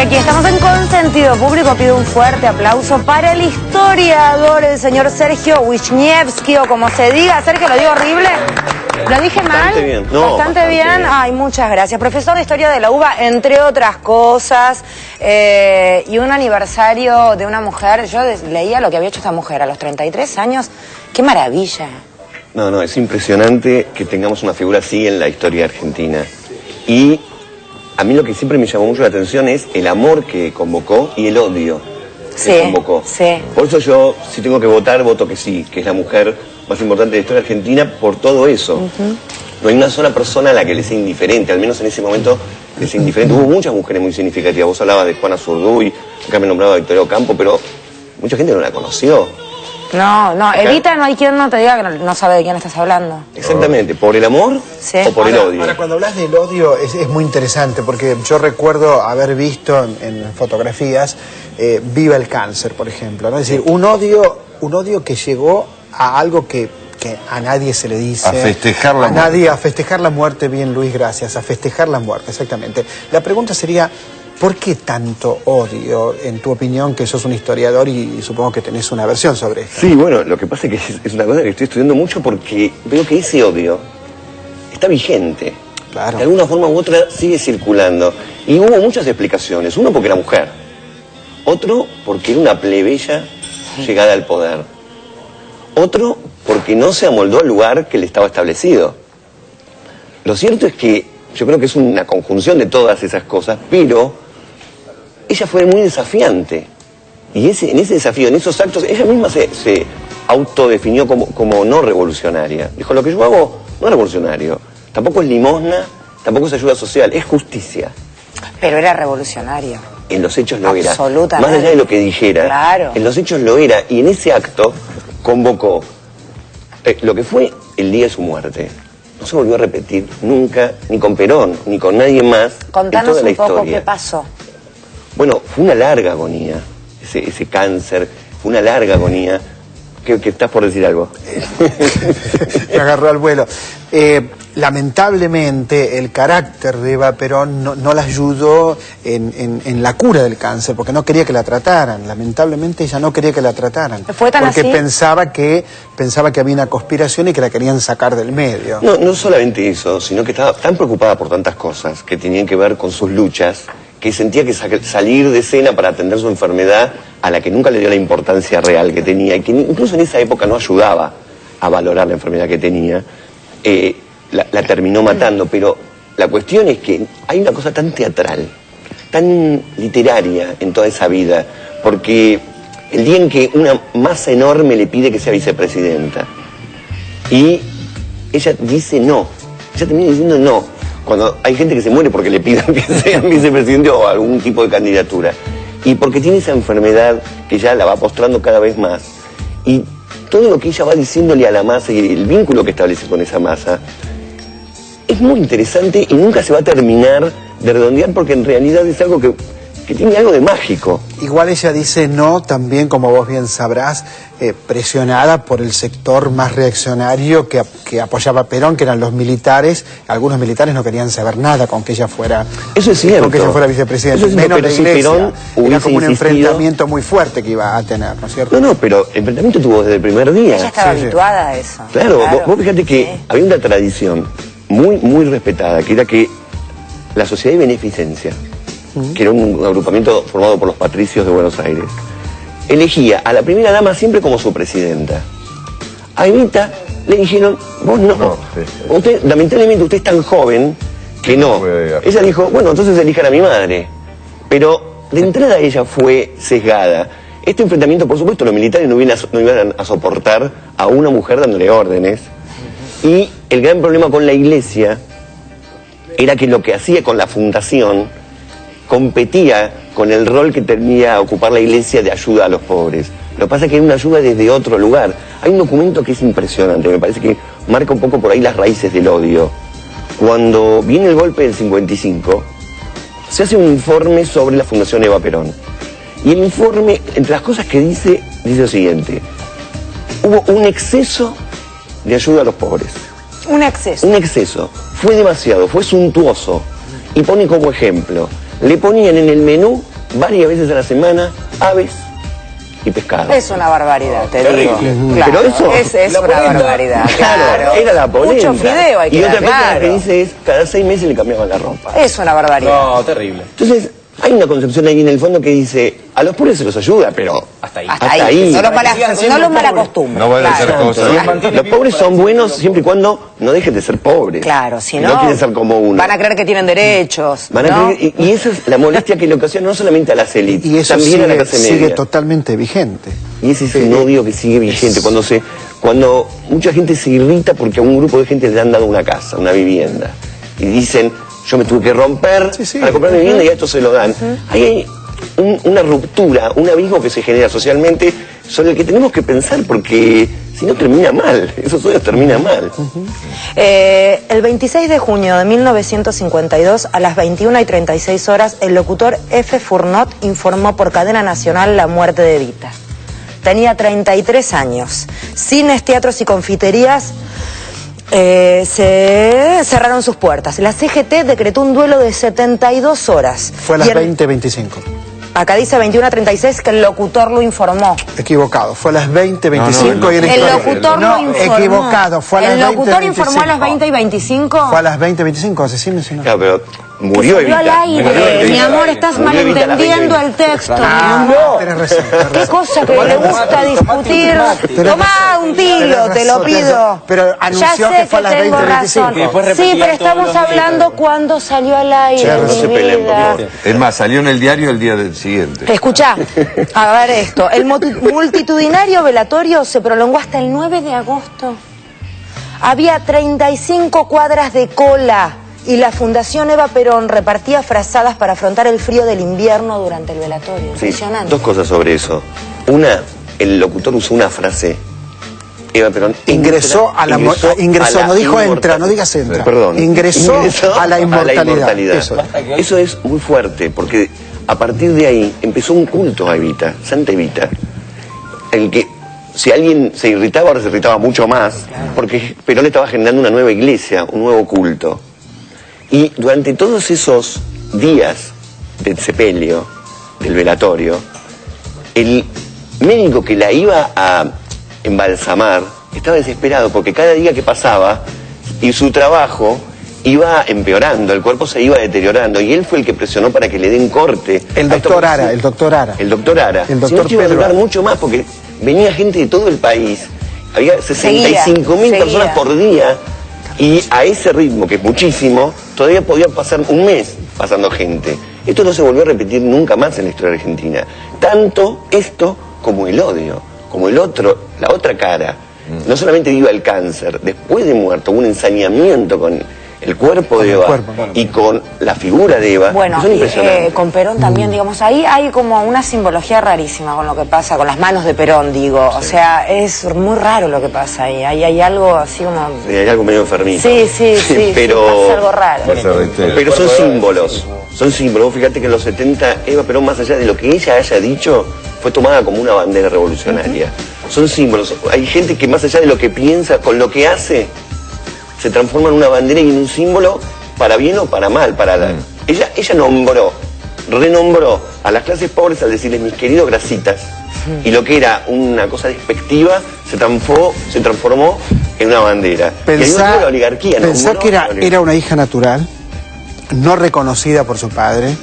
aquí estamos en Consentido Público. Pido un fuerte aplauso para el historiador, el señor Sergio Wisniewski, o como se diga. Sergio, ¿lo digo horrible? ¿Lo dije mal? Bastante bien. No, bastante bien. Ay, muchas gracias. Profesor de Historia de la UBA, entre otras cosas. Y un aniversario de una mujer. Yo leía lo que había hecho esta mujer a los 33 años. ¡Qué maravilla! No, es impresionante que tengamos una figura así en la historia argentina. Y a mí lo que siempre me llamó mucho la atención es el amor que convocó y el odio que convocó. Sí. Por eso yo, si tengo que votar, voto que sí, que es la mujer más importante de la historia argentina por todo eso. No hay una sola persona a la que le sea indiferente, al menos en ese momento le sea indiferente. Hubo muchas mujeres muy significativas. Vos hablabas de Juana Zurduy, acá me nombraba Victoria Ocampo, pero mucha gente no la conoció. No, Evita, no hay quien no te diga que no sabe de quién estás hablando. Exactamente, ¿por el amor o por el odio? Ahora, cuando hablas del odio es muy interesante, porque yo recuerdo haber visto en fotografías Viva el Cáncer, por ejemplo, ¿no? Es decir, un odio que llegó a algo que a nadie se le dice. A festejar la muerte. Nadie, a festejar la muerte, bien Luis, gracias, a festejar la muerte, exactamente. La pregunta sería, ¿por qué tanto odio, en tu opinión, que sos un historiador y supongo que tenés una versión sobre esto? Sí, bueno, lo que pasa es que es una cosa que estoy estudiando mucho porque veo que ese odio está vigente. Claro. De alguna forma u otra sigue circulando. Y hubo muchas explicaciones. Uno porque era mujer. Otro porque era una plebeya llegada al poder. Otro porque no se amoldó al lugar que le estaba establecido. Lo cierto es que yo creo que es una conjunción de todas esas cosas, pero ella fue muy desafiante. Y en ese desafío, en esos actos, ella misma se autodefinió como no revolucionaria. Dijo, lo que yo hago no es revolucionario. Tampoco es limosna, tampoco es ayuda social, es justicia. Pero era revolucionario. En los hechos lo era. Absolutamente. Más allá de lo que dijera, claro, en los hechos lo era. Y en ese acto convocó lo que fue el día de su muerte. No se volvió a repetir nunca, ni con Perón, ni con nadie más. Contanos en toda la un poco historia. qué pasó. Bueno, fue una larga agonía, ese cáncer, fue una larga agonía. ¿Qué estás por decir algo? Me agarró al vuelo. Lamentablemente el carácter de Eva Perón no la ayudó en la cura del cáncer, porque no quería que la trataran. Lamentablemente ella no quería que la trataran. ¿Fue tan porque así? pensaba que había una conspiración y que la querían sacar del medio. No solamente eso, sino que estaba tan preocupada por tantas cosas que tenían que ver con sus luchas, que sentía que salir de escena para atender su enfermedad, a la que nunca le dio la importancia real que tenía, y que incluso en esa época no ayudaba a valorar la enfermedad que tenía, la terminó matando. Pero la cuestión es que hay una cosa tan teatral, tan literaria en toda esa vida, porque el día en que una masa enorme le pide que sea vicepresidenta, y ella dice no, ella termina diciendo no, cuando hay gente que se muere porque le pidan que sea vicepresidente o algún tipo de candidatura, y porque tiene esa enfermedad que ya la va postrando cada vez más, y todo lo que ella va diciéndole a la masa y el vínculo que establece con esa masa es muy interesante y nunca se va a terminar de redondear, porque en realidad es algo que tiene algo de mágico. Igual ella dice no, también, como vos bien sabrás, presionada por el sector más reaccionario que apoyaba a Perón, que eran los militares. Algunos militares no querían saber nada con que ella fuera, eso es cierto, con que ella fuera vicepresidenta. Eso es cierto, menos pero la si Iglesia. Perón Era como un hubiese enfrentamiento muy fuerte que iba a tener, ¿no es cierto? No, pero el enfrentamiento tuvo desde el primer día. Ella estaba habituada a eso. Claro. Vos fíjate que había una tradición muy respetada, que era que la Sociedad de Beneficencia, que era un agrupamiento formado por los patricios de Buenos Aires, elegía a la primera dama siempre como su presidenta. A Evita le dijeron, vos no. Usted, lamentablemente usted es tan joven que no. Ella dijo, bueno, entonces elijan a mi madre. Pero de entrada ella fue sesgada. Este enfrentamiento, por supuesto, los militares no iban a soportar a una mujer dándole órdenes. Y el gran problema con la Iglesia era que lo que hacía con la fundación competía con el rol que tenía a ocupar la Iglesia de ayuda a los pobres. Lo que pasa es que era una ayuda desde otro lugar. Hay un documento que es impresionante, me parece que marca un poco por ahí las raíces del odio. Cuando viene el golpe del 55, se hace un informe sobre la Fundación Eva Perón. Y el informe, entre las cosas que dice lo siguiente: hubo un exceso de ayuda a los pobres. Un exceso. Un exceso. Fue demasiado, fue suntuoso. Y pone como ejemplo, le ponían en el menú varias veces a la semana aves y pescado. Es una barbaridad, te digo. Claro, pero eso, es una barbaridad, claro. Era la polenta. Mucho fideo hay que Y otra dar, cosa que claro. dice es, cada 6 meses le cambiaban la ropa. Es una barbaridad. No, terrible. Entonces, hay una concepción ahí en el fondo que dice, a los pobres se los ayuda, pero Hasta ahí. Hasta ahí. No los malacostumbren. No van a hacer Claro. cosas. los pobres son buenos siempre y cuando no dejen de ser pobres. Claro, si Y no, quieren ser como uno. van a creer que tienen derechos. Van a ¿no? creer- y esa es la molestia que le ocasiona no solamente a las élites, Y eso también a la clase sigue media. totalmente vigente. Y ese es un odio que sigue vigente. Cuando mucha gente se irrita porque a un grupo de gente le han dado una casa, una vivienda, y dicen, yo me tuve que romper Sí, sí. para comprar mi vivienda y a esto se lo dan. Ahí hay una ruptura, un abismo que se genera socialmente sobre el que tenemos que pensar porque si no termina mal, esos odios terminan mal. El 26 de junio de 1952, a las 21:36 horas, el locutor F. Fournot informó por cadena nacional la muerte de Evita. Tenía 33 años. Cines, teatros y confiterías se cerraron sus puertas. La CGT decretó un duelo de 72 horas. Fue a las Y el- 20:25. Acá dice 21:36 que el locutor lo informó. Equivocado, fue a las 20:25 y El locutor no, lo informó. equivocado, fue a las ¿El locutor informó a las 20:25. 20:25? Fue a las 20:25, asesino, si no. Claro, pero murió Salió al Evita. aire. Murió Evita. Mi amor, estás Murió Evita a las malentendiendo 20. el texto, mi amor. Tenés razón, tenés Qué razón. cosa que le gusta discutir. Tenés Tomá razón, un tiro, tenés te lo razón, tenés pido. razón. Pero anunció ya sé que fue a las tengo 20:25. razón. Y después Sí, repetían pero todos estamos los hablando días. cuando salió al aire, Che, no mi se peleen, por vida. favor. Es más, salió en el diario el día del siguiente. Escuchá, a ver esto. El multitudinario velatorio se prolongó hasta el 9 de agosto. Había 35 cuadras de cola y la Fundación Eva Perón repartía frazadas para afrontar el frío del invierno durante el velatorio. Sí, Impresionante. dos cosas sobre eso. Una, el locutor usó una frase. Eva Perón Ingresó a la no dijo entra, no digas entra. Perdón. Ingresó a la inmortalidad. Eso es muy fuerte, porque a partir de ahí empezó un culto a Evita, Santa Evita. El que, si alguien se irritaba, ahora se irritaba mucho más, porque Perón estaba generando una nueva iglesia, un nuevo culto. Y durante todos esos días del sepelio, del velatorio, el médico que la iba a embalsamar estaba desesperado porque cada día que pasaba y su trabajo iba empeorando, el cuerpo se iba deteriorando y él fue el que presionó para que le den corte. El doctor Ara, el doctor Ara. El doctor Ara. El Si doctor no, iba a Pedro durar Ara. mucho más porque venía gente de todo el país. Había 65.000 Seguía. personas por día y a ese ritmo, que es muchísimo, todavía podía pasar un mes pasando gente. Esto no se volvió a repetir nunca más en la historia argentina. Tanto esto como el odio, como el otro, la otra cara. No solamente viva el cáncer, después de muerto, un ensañamiento con el cuerpo de el Eva cuerpo. y con la figura de Eva, Bueno, que son y, impresionantes. con Perón también, digamos, ahí hay como una simbología rarísima con lo que pasa, con las manos de Perón, digo. O sea, es muy raro lo que pasa ahí. Ahí hay algo así como... Sí, hay algo medio enfermito. Sí, pero, pasa algo raro. Va a ser reitero. pero son símbolos. Son símbolos. Vos fíjate que en los 70 Eva Perón, más allá de lo que ella haya dicho, fue tomada como una bandera revolucionaria. Son símbolos. Hay gente que más allá de lo que piensa, con lo que hace, se transforma en una bandera y en un símbolo para bien o para mal. Ella renombró a las clases pobres al decirles mis queridos grasitas. Y lo que era una cosa despectiva se transformó en una bandera. Y al mismo tiempo la oligarquía Pensar nombró que a la oligarquía. era una hija natural, no reconocida por su padre,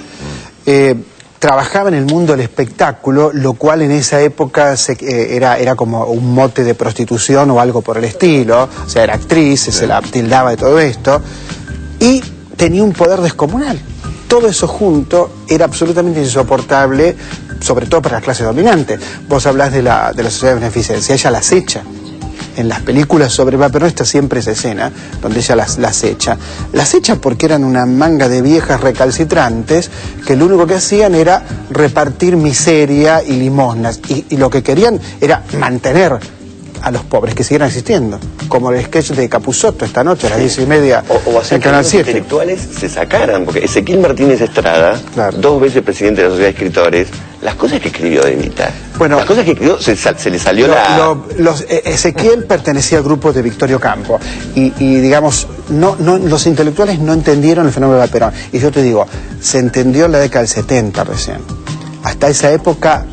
trabajaba en el mundo del espectáculo, lo cual en esa época era como un mote de prostitución o algo por el estilo, o sea, era actriz, se la tildaba de todo esto, y tenía un poder descomunal. Todo eso junto era absolutamente insoportable, sobre todo para las clases dominantes. Vos hablás de la sociedad de beneficencia, ella las echa. En las películas sobre Eva Perón está siempre esa escena donde ella las echa. Las echa porque eran una manga de viejas recalcitrantes que lo único que hacían era repartir miseria y limosnas. Y lo que querían era mantener a los pobres que siguieran existiendo. Como el sketch de Capusotto esta noche a las 10:30 O hacer en que Canal los 7. intelectuales se sacaran, porque Ezequiel Martínez Estrada, Claro. 2 veces presidente de la Sociedad de Escritores, las cosas que escribió de Evita, Bueno, las cosas que escribió, se le salió Ezequiel pertenecía al grupo de Victorio Campo y digamos, los intelectuales no entendieron el fenómeno de Eva Perón. Y yo te digo, se entendió en la década del 70 recién. hasta esa época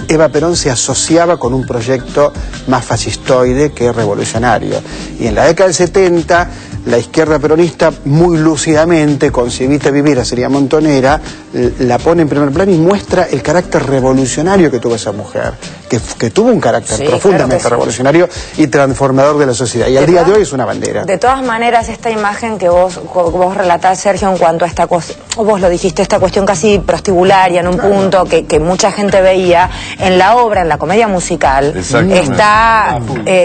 Eva Perón se asociaba con un proyecto más fascistoide que revolucionario. Y en la década del 70, la izquierda peronista, muy lúcidamente, con Si evita vivir, sería Montonera, la pone en primer plano y muestra el carácter revolucionario que tuvo esa mujer, que tuvo un carácter profundamente revolucionario y transformador de la sociedad. Y al día de hoy es una bandera. De todas maneras, esta imagen que vos relatás, Sergio, en cuanto a esta cosa, vos lo dijiste, esta cuestión casi prostibularia en un punto que mucha gente veía, en la obra, en la comedia musical, está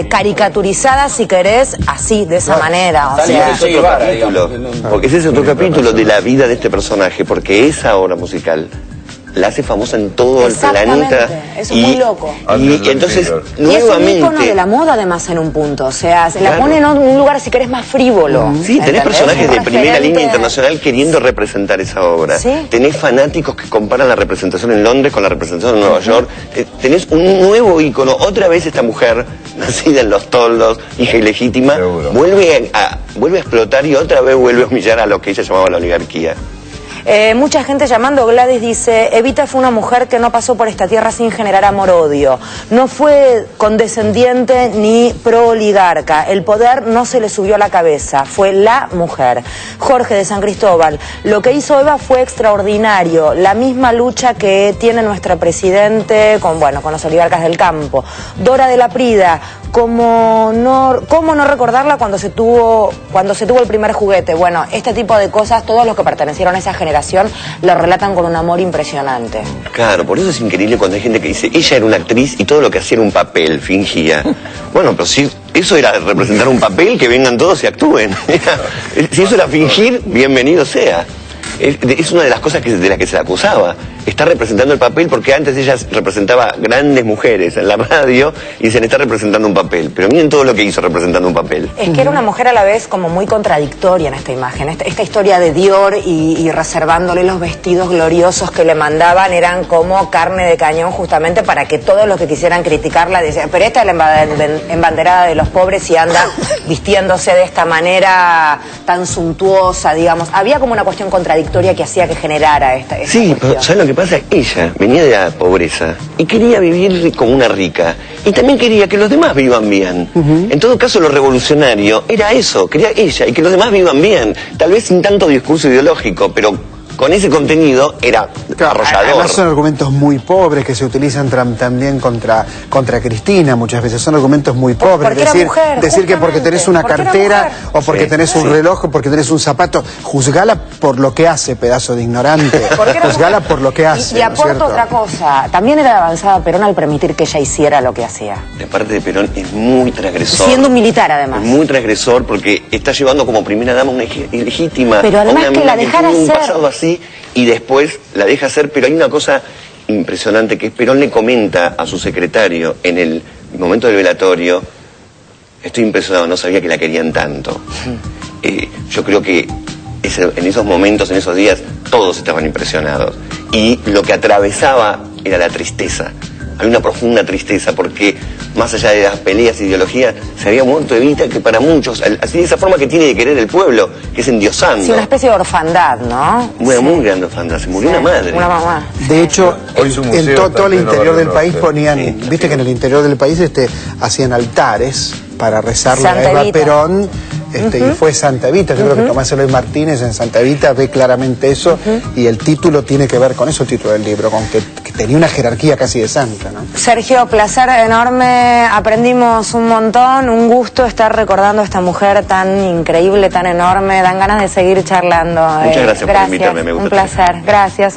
caricaturizada, si querés, así, de esa manera. O sea, es otro capítulo, porque ese es otro capítulo de la vida de este personaje, porque esa obra musical la hace famosa en todo el planeta. Eso es muy loco. Y entonces, nuevamente... Y es un ícono de la moda, además, en un punto. O sea, se la pone en un lugar, si querés, más frívolo. Sí, tenés personajes de primera línea internacional queriendo representar esa obra. ¿Sí? Tenés fanáticos que comparan la representación en Londres con la representación en Nueva York. Tenés un nuevo ícono. Otra vez esta mujer, nacida en los toldos, hija ilegítima, vuelve a explotar y otra vez vuelve a humillar a lo que ella llamaba la oligarquía. Mucha gente llamando. Gladys dice: Evita fue una mujer que no pasó por esta tierra sin generar amor-odio. No fue condescendiente ni pro-oligarca. El poder no se le subió a la cabeza. Fue la mujer. Jorge de San Cristóbal: lo que hizo Eva fue extraordinario. La misma lucha que tiene nuestra presidente con los oligarcas del campo. Dora de la Prida: ¿cómo no recordarla cuando se tuvo el primer juguete? Bueno, este tipo de cosas, todos los que pertenecieron a esa generación lo relatan con un amor impresionante. Claro, por eso es increíble cuando hay gente que dice, ella era una actriz y todo lo que hacía era un papel, fingía. Bueno, pero si eso era representar un papel, que vengan todos y actúen. Si eso era fingir, bienvenido sea. Es una de las cosas de las que se la acusaba. Está representando el papel porque antes ella representaba grandes mujeres en la radio y se le está representando un papel. Pero miren todo lo que hizo representando un papel. Es que era una mujer a la vez como muy contradictoria en esta imagen. Esta historia de Dior y reservándole los vestidos gloriosos que le mandaban eran como carne de cañón, justamente para que todos los que quisieran criticarla decían, pero esta es la embanderada de los pobres y anda vistiéndose de esta manera tan suntuosa, digamos. Había como una cuestión contradictoria que hacía que generara esta sí, pero ¿sabes lo que pasa? Ella venía de la pobreza y quería vivir como una rica. Y también quería que los demás vivan bien. En todo caso, lo revolucionario era eso, quería ella y que los demás vivan bien. Tal vez sin tanto discurso ideológico, pero con ese contenido era arrollador. Además son argumentos muy pobres que se utilizan también contra Cristina muchas veces. Son argumentos muy pobres. Decir que porque tenés una cartera o porque tenés un reloj o porque tenés un zapato, juzgala por lo que hace, pedazo de ignorante. Juzgala por lo que hace. Y aporto otra cosa. También era avanzada Perón al permitir que ella hiciera lo que hacía. La parte de Perón es muy transgresor. Siendo un militar, además. Es muy transgresor porque está llevando como primera dama una ilegítima. Pero además que la dejara hacer. Y después la deja hacer, pero hay una cosa impresionante que es Perón le comenta a su secretario en el momento del velatorio: estoy impresionado, no sabía que la querían tanto. Yo creo que en esos momentos, en esos días, todos estaban impresionados. Y lo que atravesaba era la tristeza. Hay una profunda tristeza porque, más allá de las peleas e ideologías, se había muerto Evita, que para muchos, así de esa forma que tiene de querer el pueblo, que es endiosando. Sí, una especie de orfandad, ¿no? Muy grande orfandad, se murió una madre. Una mamá. De hecho, en todo el interior del país ponían, viste que en el interior del país hacían altares para rezarle a Eva Perón. Y fue Santa Evita. Yo creo que Tomás Eloy Martínez en Santa Evita ve claramente eso, y el título tiene que ver con eso, el título del libro, con que tenía una jerarquía casi de santa, ¿no? Sergio, placer enorme, aprendimos un montón, un gusto estar recordando a esta mujer tan increíble, tan enorme, dan ganas de seguir charlando. Muchas gracias por invitarme, me gusta. Un placer, gracias.